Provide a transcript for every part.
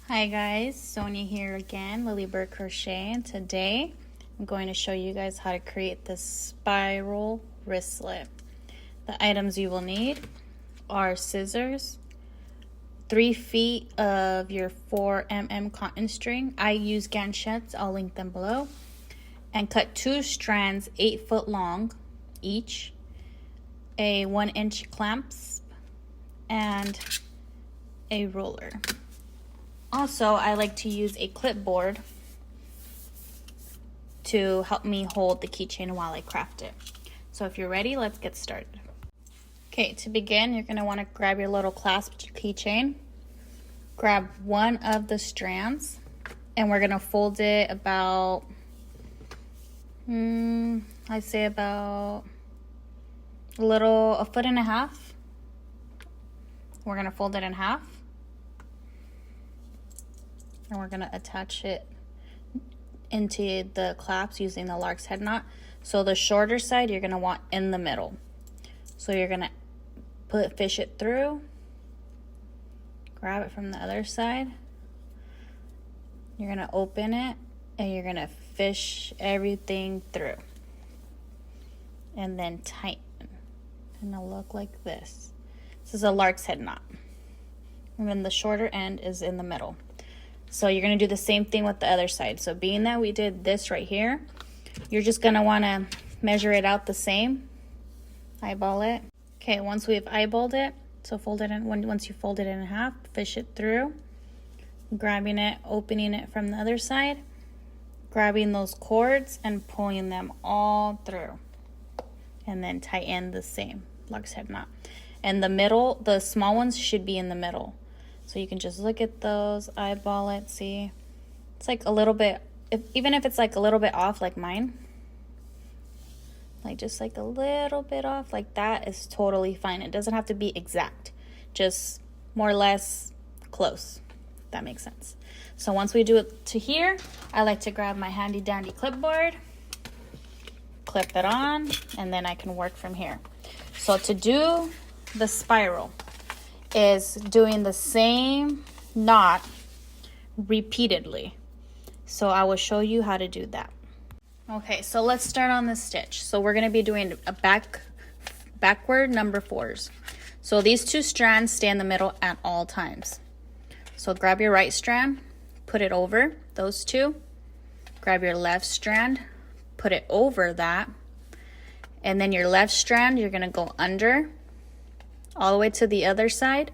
Hi guys, Sonia here again, Lily Bird Crochet, and today I'm going to show you guys how to create this spiral wristlet. The items you will need are scissors, 3 feet of your 4mm cotton string. I use ganchettes, I'll link them below, and cut 2 strands 8 foot long each, a 1-inch clasp, and a roller. Also, I like to use a clipboard to help me hold the keychain while I craft it. So if you're ready, let's get started. Okay, to begin, you're going to want to grab your little clasp keychain, grab one of the strands, and we're going to fold it about, I'd say about a foot and a half. We're going to fold it in half. And we're going to attach it into the clasp using the lark's head knot. So the shorter side you're going to want in the middle. So you're going to fish it through, grab it from the other side. You're going to open it and you're going to fish everything through. And then tighten. And it'll look like this. This is a lark's head knot. And then the shorter end is in the middle. So you're going to do the same thing with the other side. So being that we did this right here, you're just going to want to measure it out the same. Eyeball it. Okay, once we've eyeballed it, so fold it in. Once you fold it in half, fish it through. Grabbing it, opening it from the other side. Grabbing those cords and pulling them all through. And then tighten the same lark's head knot. And the middle, the small ones should be in the middle. So you can just look at those, eyeball it, see. It's like a little bit, even if it's like a little bit off like mine, like just like a little bit off, like that is totally fine. It doesn't have to be exact, just more or less close, if that makes sense. So once we do it to here, I like to grab my handy dandy clipboard, clip it on, and then I can work from here. So to do the spiral, is doing the same knot repeatedly. So I will show you how to do that. Okay, so let's start on the stitch. So we're going to be doing a backward number 4s. So these 2 strands stay in the middle at all times. So grab your right strand, put it over those 2. Grab your left strand, put it over that. And then your left strand, you're going to go under all the way to the other side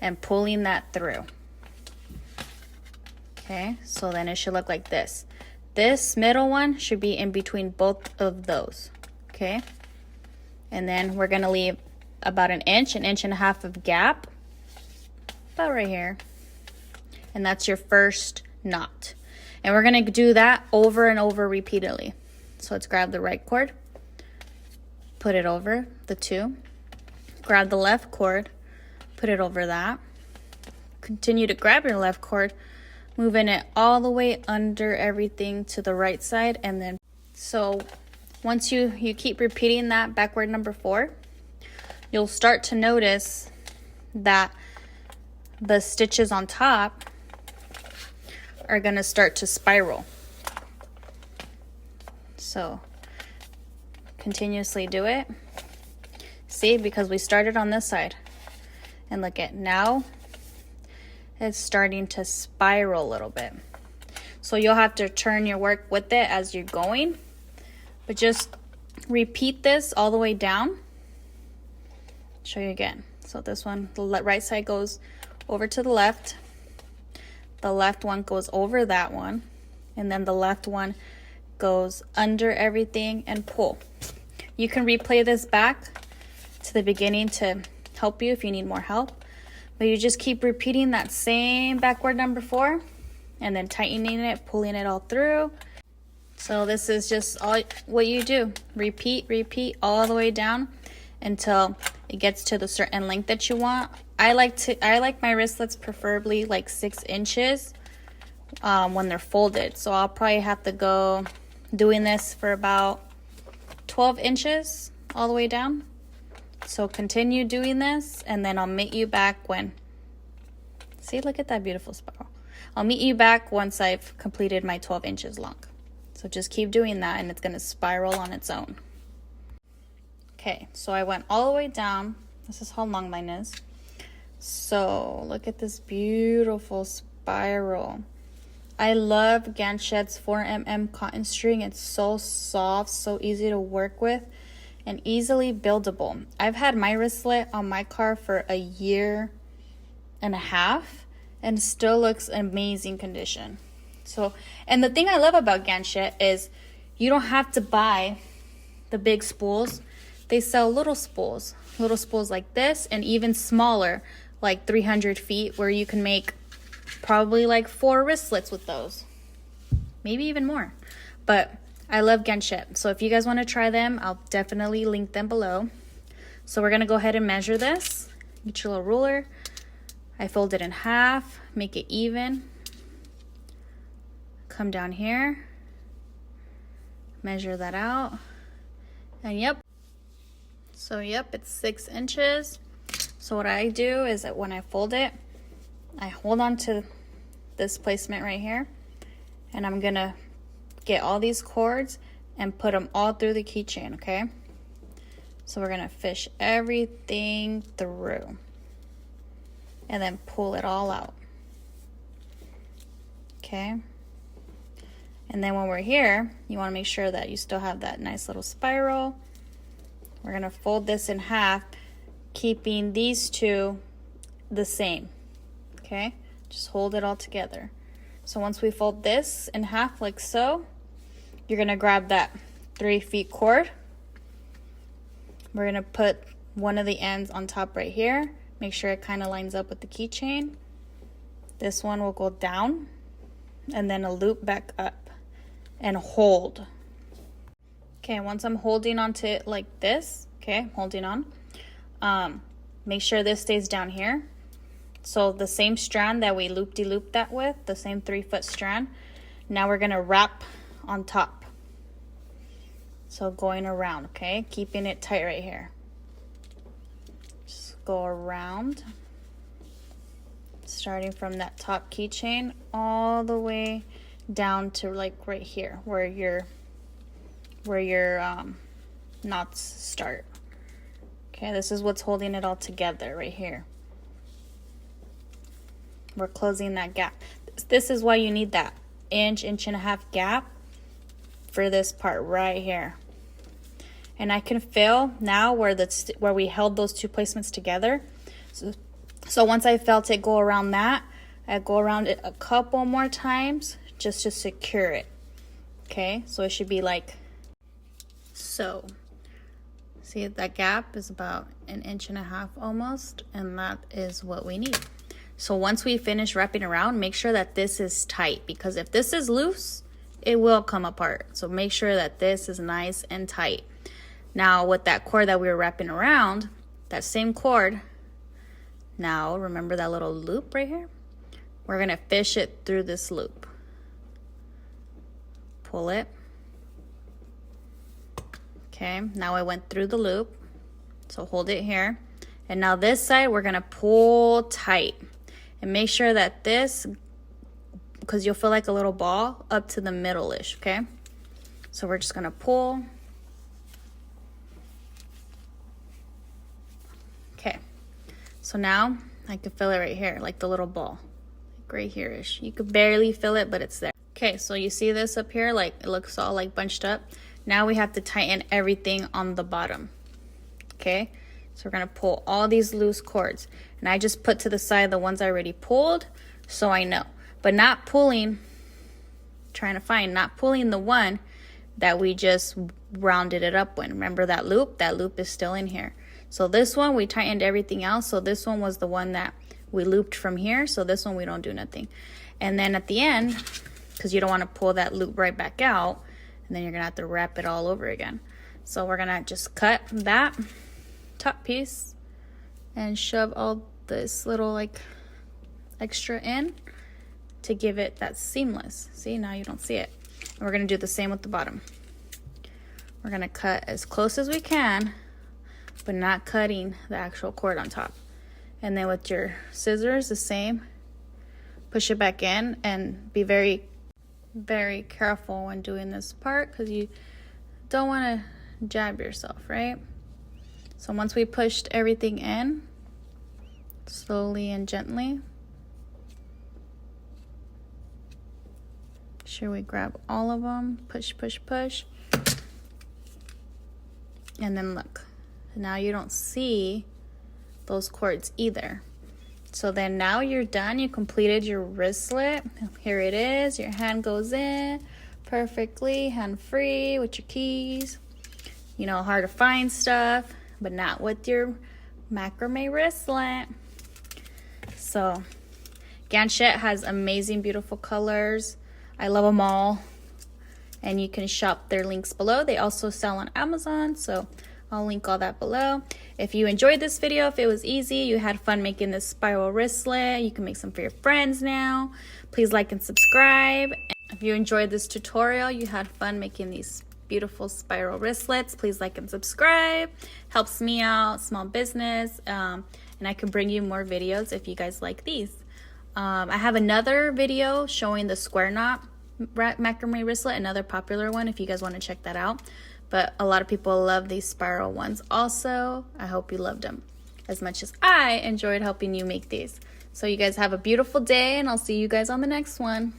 and pulling that through. Okay, so then it should look like this. This middle one should be in between both of those. Okay, and then we're gonna leave about an inch and a half of gap, about right here, and that's your first knot. And we're gonna do that over and over repeatedly. So let's grab the right cord, put it over the 2. Grab the left cord, put it over that. Continue to grab your left cord, moving it all the way under everything to the right side. And then, so once you keep repeating that backward number 4, you'll start to notice that the stitches on top are going to start to spiral. So continuously do it. See, because we started on this side. And look at now, it's starting to spiral a little bit. So you'll have to turn your work with it as you're going. But just repeat this all the way down. Show you again. So this one, the right side goes over to the left. The left one goes over that one. And then the left one goes under everything and pull. You can replay this back to the beginning to help you if you need more help, but you just keep repeating that same backward number 4 and then tightening it, pulling it all through. So this is just all what you do. Repeat all the way down until it gets to the certain length that you want. I like my wristlets preferably like 6 inches when they're folded. So I'll probably have to go doing this for about 12 inches all the way down. So continue doing this, and then I'll meet you back when, see, look at that beautiful spiral. I'll meet you back once I've completed my 12 inches long. So just keep doing that and it's going to spiral on its own. Okay, so I went all the way down. This is how long mine is. So look at this beautiful spiral. I love Ganchette 4mm cotton string. It's so soft, so easy to work with, and easily buildable. I've had my wristlet on my car for a year and a half and still looks in amazing condition. So, and the thing I love about Ganchette is you don't have to buy the big spools. They sell little spools like this, and even smaller, like 300 feet, where you can make probably like 4 wristlets with those, maybe even more. But I love Ganchette, so if you guys want to try them, I'll definitely link them below. So we're gonna go ahead and measure this. Get your little ruler. I fold it in half, make it even. Come down here, measure that out, and yep. So yep, it's 6 inches. So what I do is that when I fold it, I hold on to this placement right here, and I'm gonna get all these cords and put them all through the keychain, okay? So we're gonna fish everything through and then pull it all out, okay? And then when we're here, you wanna make sure that you still have that nice little spiral. We're gonna fold this in half, keeping these two the same, okay? Just hold it all together. So once we fold this in half like so, you're gonna grab that 3 feet cord. We're gonna put one of the ends on top right here. Make sure it kind of lines up with the keychain. This one will go down and then a loop back up and hold. Okay, once I'm holding onto it like this, okay, I'm holding on. Make sure this stays down here. So the same strand that we loop-de-looped that with, the same 3-foot strand, now we're gonna wrap on top. So going around, okay, keeping it tight right here. Just go around, starting from that top keychain all the way down to like right here where your knots start. Okay, this is what's holding it all together right here. We're closing that gap. This is why you need that inch and a half gap for this part right here. And I can feel now where we held those two placements together. So once I felt it go around that, I go around it a couple more times just to secure it. Okay, so it should be like so. See, that gap is about 1.5 inches almost, and that is what we need. So once we finish wrapping around, make sure that this is tight, because if this is loose, it will come apart. So make sure that this is nice and tight. Now with that cord that we were wrapping around, that same cord, now remember that little loop right here? We're gonna fish it through this loop. Pull it. Okay, now I went through the loop, so hold it here. And now this side, we're gonna pull tight. And make sure that this, because you'll feel like a little ball, up to the middle-ish, okay? So we're just gonna pull. Okay, so now I can feel it right here, like the little ball, like right here-ish. You could barely feel it, but it's there. Okay, so you see this up here, like it looks all like bunched up. Now we have to tighten everything on the bottom, okay? So we're gonna pull all these loose cords. And I just put to the side the ones I already pulled, so I know. But not pulling, not pulling the one that we just rounded it up with. Remember that loop? That loop is still in here. So this one, we tightened everything else. So this one was the one that we looped from here. So this one, we don't do nothing. And then at the end, because you don't want to pull that loop right back out, and then you're gonna have to wrap it all over again. So we're gonna just cut that top piece and shove all this little like extra in to give it that seamless. See, now you don't see it. And we're gonna do the same with the bottom. We're gonna cut as close as we can, but not cutting the actual cord on top. And then with your scissors, the same. push it back in, and be very, very careful when doing this part because you don't want to jab yourself, right? So once we pushed everything in, slowly and gently, make sure we grab all of them, push, push, push, and then look. Now you don't see those cords either. So then now you're done. You completed your wristlet. Here it is. Your hand goes in perfectly, hand free with your keys. You know, hard to find stuff, but not with your macrame wristlet. So Ganchette has amazing, beautiful colors. I love them all. And you can shop their links below. They also sell on Amazon, so I'll link all that below. If you enjoyed this video, if it was easy, you had fun making this spiral wristlet, you can make some for your friends now. Please like and subscribe. If you enjoyed this tutorial, you had fun making these beautiful spiral wristlets, please like and subscribe. Helps me out, small business, and I can bring you more videos if you guys like these. I have another video showing the square knot macrame wristlet, another popular one if you guys want to check that out. But a lot of people love these spiral ones also. I hope you loved them as much as I enjoyed helping you make these. So you guys have a beautiful day, and I'll see you guys on the next one.